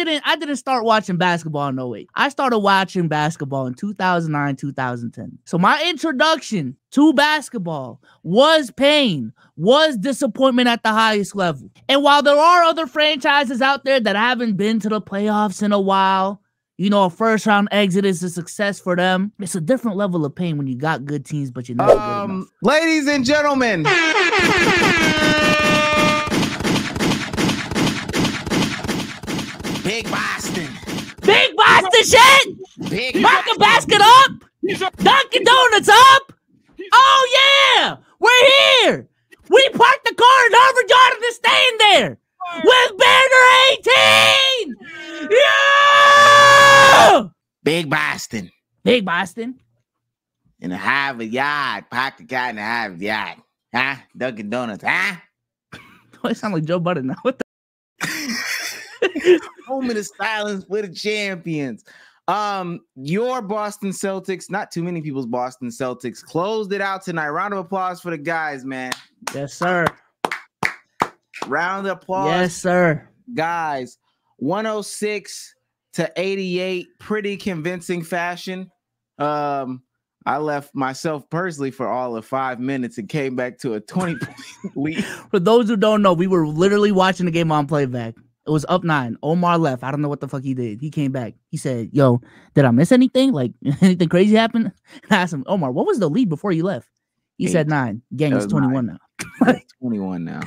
didn't start watching basketball in 08. I started watching basketball in 2009, 2010. So my introduction to basketball was pain, was disappointment at the highest level. And while there are other franchises out there that haven't been to the playoffs in a while, you know, a first round exit is a success for them. It's a different level of pain when you got good teams, but you're never good enough. Ladies and gentlemen. Big Boston. Big Boston shit! Big Mark a basket up! Dunkin' Donuts up! Oh yeah! We're here! We parked the car in Harvard Yard and it's staying there! With banner 18! Yeah! Big Boston. Big Boston. In the Harvard Yard. Parked the car in the Harvard Yard. Huh? Dunkin' Donuts. Huh? I sound like Joe Budden now. What the? Moment of silence for the champions. Your Boston Celtics, not too many people's Boston Celtics, closed it out tonight. Round of applause for the guys, man. Yes, sir. Round of applause. Yes, sir. Guys, 106-88, pretty convincing fashion. I left myself personally for all of 5 minutes and came back to a 20-point lead. For those who don't know, we were literally watching the game on playback. It was up 9. Omar left. I don't know what the fuck he did. He came back. He said, yo, did I miss anything? Like, anything crazy happened? I asked him, Omar, what was the lead before you left? He said 9. Gang, it's 21 now. It's 21 now.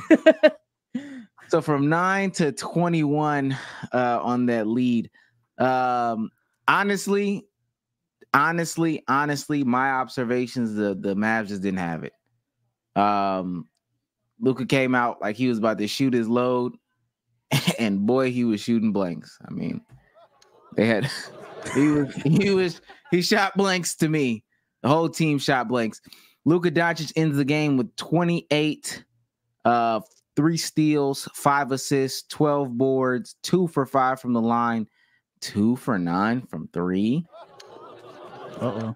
So from 9 to 21 on that lead. Honestly, my observations, the Mavs just didn't have it. Luka came out like he was about to shoot his load, and boy, he was shooting blanks. I mean, he shot blanks to me. The whole team shot blanks. Luka Doncic ends the game with 28, 3 steals, 5 assists, 12 boards, 2 for 5 from the line, 2 for 9 from 3. Uh-oh.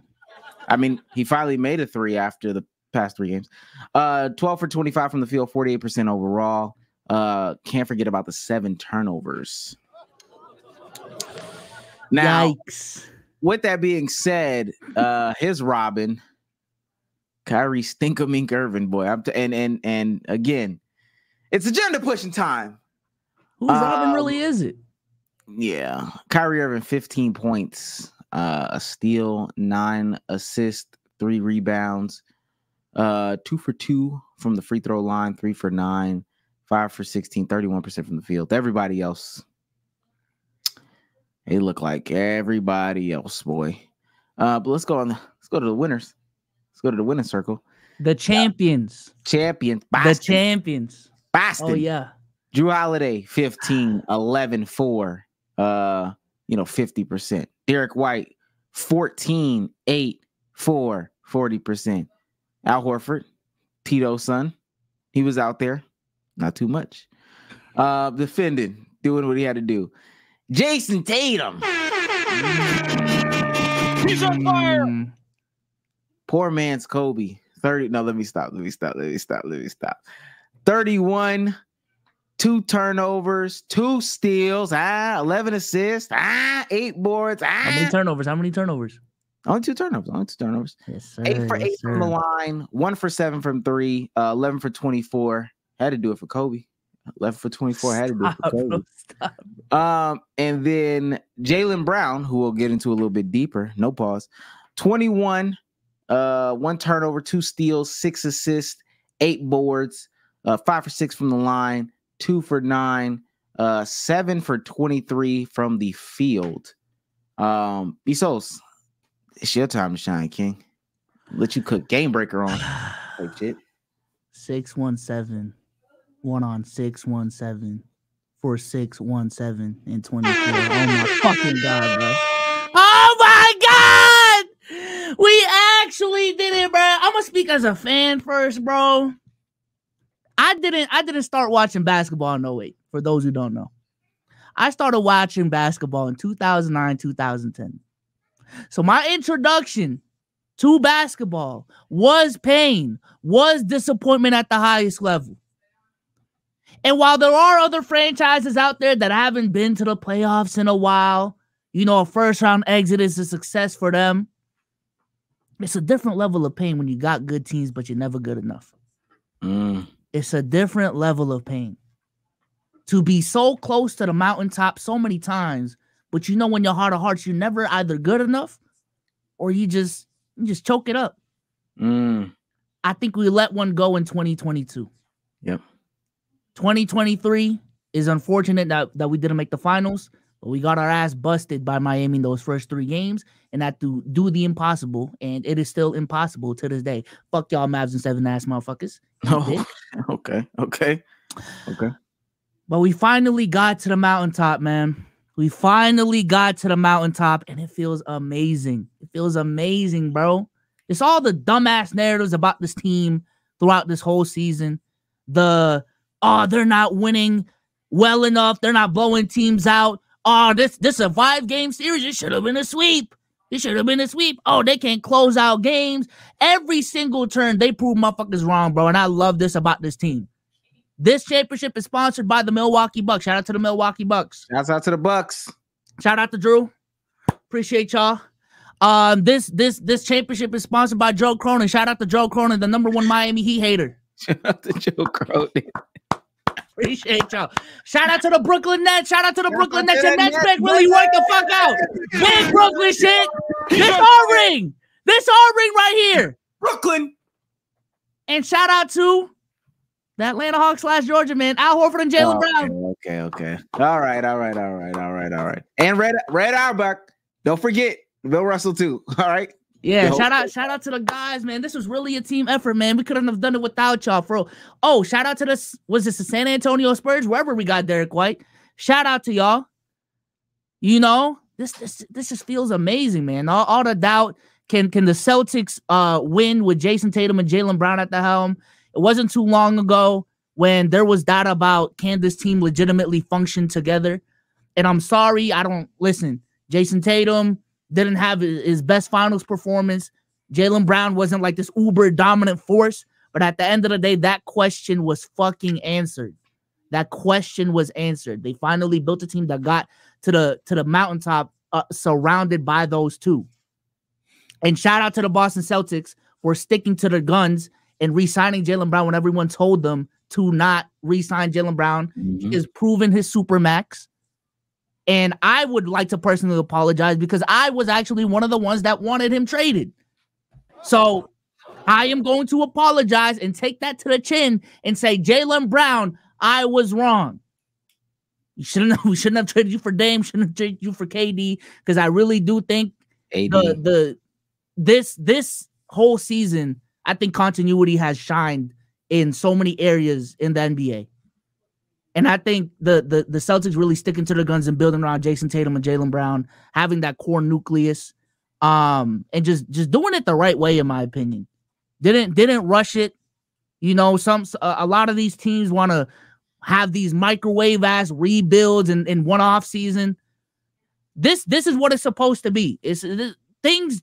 I mean, he finally made a 3 after the past 3 games. 12 for 25 from the field, 48% overall. Can't forget about the 7 turnovers. Now, yikes. With that being said, his Robin, Kyrie Stinkamink Irving, boy. And again, it's agenda pushing time. Whose Robin really is it? Yeah. Kyrie Irving, 15 points, a steal, 9 assists, 3 rebounds, 2 for 2 from the free throw line, 3 for 9, 5 for 16, 31% from the field. Everybody else, they look like everybody else, boy. But let's go to the winners. Let's go to the winning circle. The champions. Champions. Boston. The champions. Boston. Oh, yeah. Drew Holiday, 15, 11, 4, 50%. Derek White, 14, 8, 4, 40%. Al Horford, Tito's son, he was out there. Not too much. Defending, doing what he had to do. Jason Tatum. He's on fire. Poor man's Kobe. 30. No, let me stop. 31, 2 turnovers, 2 steals, 11 assists, 8 boards. How many turnovers? Only 2 turnovers. Yes, sir. 8 for 8 from the line, 1 for 7 from 3, 11 for 24. Had to do it for Kobe. 11 for 24. Had to do it for Kobe. Stop. And then Jaylen Brown, who we'll get into a little bit deeper. No pause. 21, 1 turnover, 2 steals, 6 assists, 8 boards, 5 for 6 from the line, 2 for 9, 7 for 23 from the field. Bezos, it's your time to shine, King. Let you cook Game Breaker on. Like shit. 6-1-7. 1 on 6-1-7. 4-6-1-7 and 24. Oh my fucking God, bro. Oh my God! We actually did it, bro. I'm gonna speak as a fan first, bro. I didn't start watching basketball in 08, for those who don't know. I started watching basketball in 2009, 2010. So my introduction to basketball was pain, was disappointment at the highest level. And while there are other franchises out there that haven't been to the playoffs in a while, you know, a first-round exit is a success for them. It's a different level of pain when you got good teams, but you're never good enough. It's a different level of pain. To be so close to the mountaintop so many times, but you know in your heart of hearts, you're never either good enough or you just choke it up. I think we let one go in 2022. Yep. 2023 is unfortunate that we didn't make the finals, but we got our ass busted by Miami in those first 3 games and had to do the impossible, and it is still impossible to this day. Fuck y'all Mavs and 7 ass motherfuckers. Okay. But we finally got to the mountaintop, man. We finally got to the mountaintop, and it feels amazing. It feels amazing, bro. It's all the dumbass narratives about this team throughout this whole season. They're not winning well enough. They're not blowing teams out. This is a 5-game series. It should have been a sweep. Oh, they can't close out games. Every single turn, they prove motherfuckers wrong, bro. And I love this about this team. This championship is sponsored by the Milwaukee Bucks. Shout out to the Milwaukee Bucks. Shouts out to the Bucks. Shout out to Drew. Appreciate y'all. This championship is sponsored by Joe Cronin. Shout out to Joe Cronin, the #1 Miami Heat hater. Shout out to Joe Cronin. Appreciate y'all. Shout out to the Brooklyn Nets. Shout out to the Brooklyn Nets. Your Nets pick really worked the fuck out. Big Brooklyn shit. This our ring. This our ring right here. Brooklyn. And shout out to the Atlanta Hawks / Georgia man, Al Horford and Jaylen Brown. Okay. All right. And Red Auerbach. Don't forget Bill Russell too. All right. Yeah, shout out to the guys, man. This was really a team effort, man. We couldn't have done it without y'all, bro. Oh, shout out to the San Antonio Spurs, wherever we got Derek White. Shout out to y'all. You know, this just feels amazing, man. All the doubt. Can the Celtics win with Jason Tatum and Jaylen Brown at the helm? It wasn't too long ago when there was doubt about can this team legitimately function together. And I'm sorry, listen. Jason Tatum didn't have his best finals performance. Jaylen Brown wasn't like this uber dominant force. But at the end of the day, that question was fucking answered. That question was answered. They finally built a team that got to the mountaintop surrounded by those two. And shout out to the Boston Celtics for sticking to their guns and re-signing Jaylen Brown when everyone told them to not re-sign Jaylen Brown. He has proven his supermax. And I would like to personally apologize because I was actually one of the ones that wanted him traded. So I am going to apologize and take that to the chin and say, Jaylen Brown, I was wrong. We shouldn't have traded you for Dame, shouldn't have traded you for KD, because I really do think this whole season, I think continuity has shined in so many areas in the NBA. And I think the Celtics really sticking to their guns and building around Jason Tatum and Jaylen Brown, having that core nucleus, and just doing it the right way, in my opinion. Didn't rush it. You know, a lot of these teams want to have these microwave ass rebuilds in one off season. This is what it's supposed to be. Things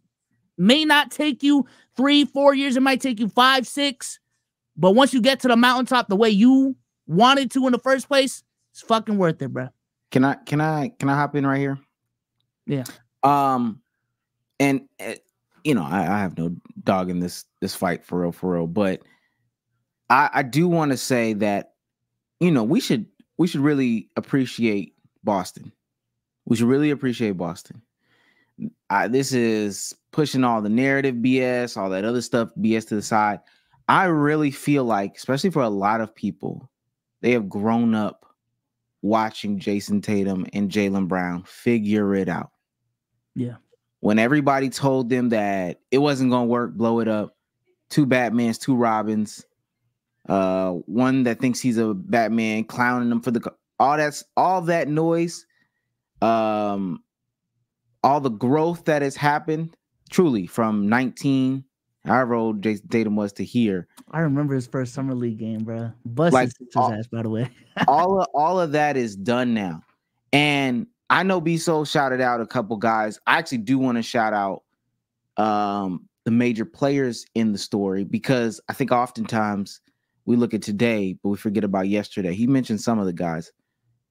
may not take you 3-4 years. It might take you 5-6. But once you get to the mountaintop the way you wanted to in the first place, it's fucking worth it, bro. Can I hop in right here? Yeah. And you know, I have no dog in this fight for real, but I do want to say that, you know, we should really appreciate Boston. We should really appreciate Boston. This is pushing all the narrative BS, all that other stuff BS to the side. I really feel like, especially for a lot of people, they have grown up watching Jason Tatum and Jaylen Brown figure it out. Yeah. When everybody told them that it wasn't going to work, blow it up. 2 Batmans, 2 Robins. One that thinks he's a Batman, clowning them for all that noise. All the growth that has happened, truly, from 19, however old Jason Tatum was, to here. I remember his first summer league game, bro. Busted his ass, by the way. all of that is done now. And I know B-Soul shouted out a couple guys. I actually do want to shout out the major players in the story, because I think oftentimes we look at today, but we forget about yesterday. He mentioned some of the guys.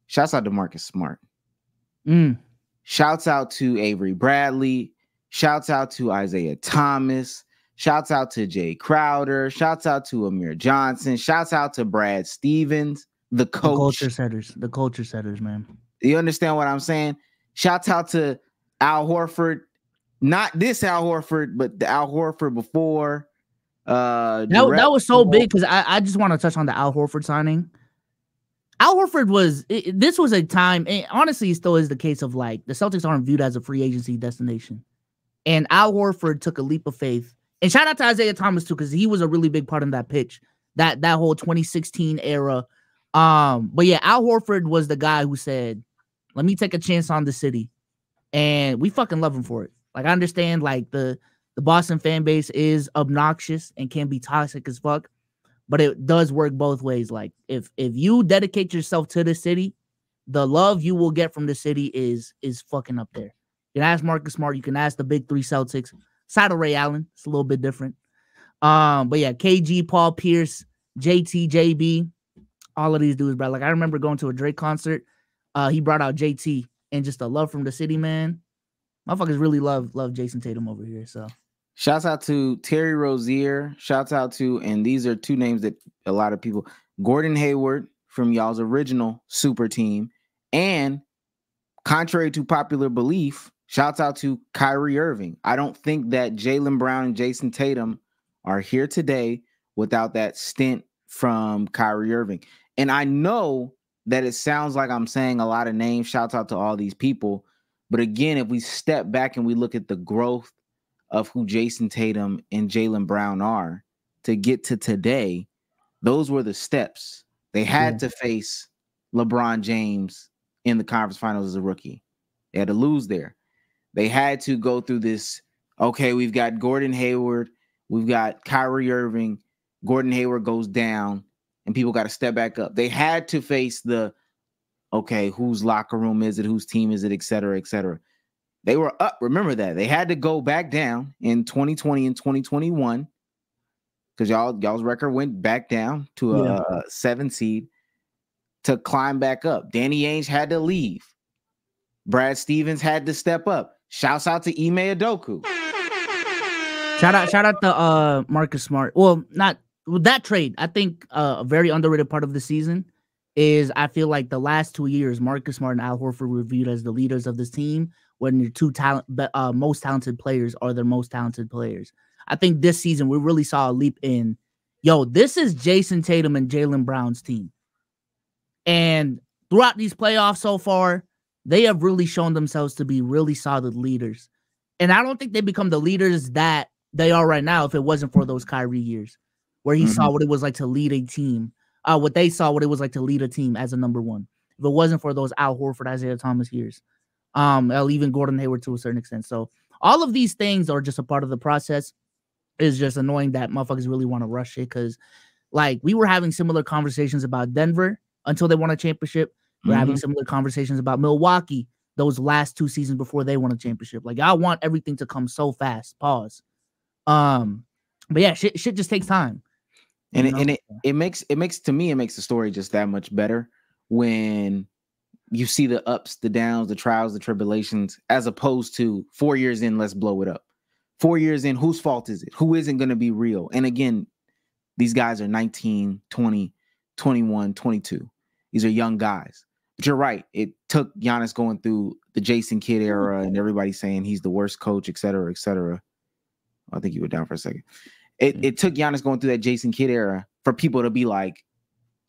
Shouts out to Marcus Smart. Shouts out to Avery Bradley. Shouts out to Isaiah Thomas. Shouts out to Jay Crowder. Shouts out to Amir Johnson. Shouts out to Brad Stevens, the coach. The culture setters, man. You understand what I'm saying? Shouts out to Al Horford. Not this Al Horford, but the Al Horford before. That was so big because I just want to touch on the Al Horford signing. Al Horford this was a time, and honestly, it still is the case of like the Celtics aren't viewed as a free agency destination. And Al Horford took a leap of faith. And shout out to Isaiah Thomas too, because he was a really big part of that pitch, that whole 2016 era. But yeah, Al Horford was the guy who said, let me take a chance on the city. And we fucking love him for it. Like, I understand like the Boston fan base is obnoxious and can be toxic as fuck, but it does work both ways. Like if you dedicate yourself to the city, the love you will get from the city is fucking up there. You can ask Marcus Smart, you can ask the big three Celtics. Side of Ray Allen, it's a little bit different. But yeah, KG, Paul Pierce, JT, JB, all of these dudes, bro. Like I remember going to a Drake concert. He brought out JT and just a love from the city, man. Motherfuckers really love Jason Tatum over here. So shouts out to Terry Rozier. Shouts out to, and these are two names that a lot of people, Gordon Hayward from y'all's original super team. And contrary to popular belief, shouts out to Kyrie Irving. I don't think that Jaylen Brown and Jason Tatum are here today without that stint from Kyrie Irving. And I know that it sounds like I'm saying a lot of names. Shouts out to all these people. But again, if we step back and we look at the growth of who Jason Tatum and Jaylen Brown are to get to today, those were the steps. They had to face LeBron James in the conference finals as a rookie. They had to lose there. They had to go through this. Okay, we've got Gordon Hayward. We've got Kyrie Irving. Gordon Hayward goes down and people got to step back up. They had to face the, okay, whose locker room is it? Whose team is it? Et cetera, et cetera. They were up. Remember that. They had to go back down in 2020 and 2021 because y'all's record went back down to a 7 seed to climb back up. Danny Ainge had to leave. Brad Stevens had to step up. Shouts out to Ime Udoka. Shout out to Marcus Smart. Well, not with that trade. I think a very underrated part of the season is I feel like the last 2 years, Marcus Smart and Al Horford were viewed as the leaders of this team when your two most talented players are their most talented players. I think this season we really saw a leap in, this is Jason Tatum and Jaylen Brown's team. And throughout these playoffs so far, they have really shown themselves to be really solid leaders. And I don't think they become the leaders that they are right now if it wasn't for those Kyrie years where he saw what it was like to lead a team. What they saw, what it was like to lead a team as a number one. If it wasn't for those Al Horford, Isaiah Thomas years, even Gordon Hayward to a certain extent. So all of these things are just a part of the process. It's just annoying that motherfuckers really want to rush it because, like, we were having similar conversations about Denver until they won a championship. We're having similar conversations about Milwaukee those last 2 seasons before they won a championship. Like, I want everything to come so fast. Pause. But yeah, shit just takes time. And it makes the story just that much better when you see the ups, the downs, the trials, the tribulations, as opposed to 4 years in, let's blow it up. 4 years in, whose fault is it? Who isn't going to be real? And again, these guys are 19, 20, 21, 22. These are young guys. But you're right. It took Giannis going through the Jason Kidd era and everybody saying he's the worst coach, et cetera, et cetera. I think you were down for a second. It took Giannis going through that Jason Kidd era for people to be like,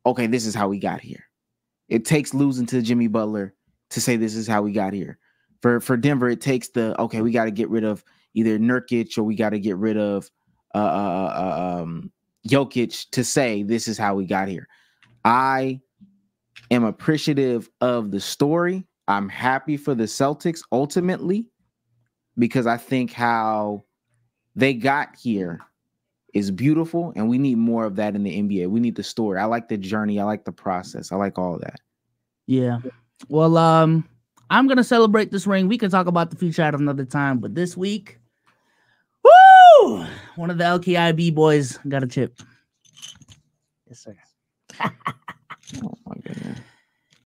okay, this is how we got here. It takes losing to Jimmy Butler to say this is how we got here. For Denver, it takes okay, we got to get rid of either Nurkic or we got to get rid of Jokic to say this is how we got here. I am appreciative of the story. I'm happy for the Celtics ultimately because I think how they got here is beautiful, and we need more of that in the NBA. We need the story. I like the journey. I like the process. I like all of that. Yeah. Well, I'm going to celebrate this ring. We can talk about the future at another time, but this week, woo! One of the LKIB boys got a chip. Yes, sir. Oh my goodness.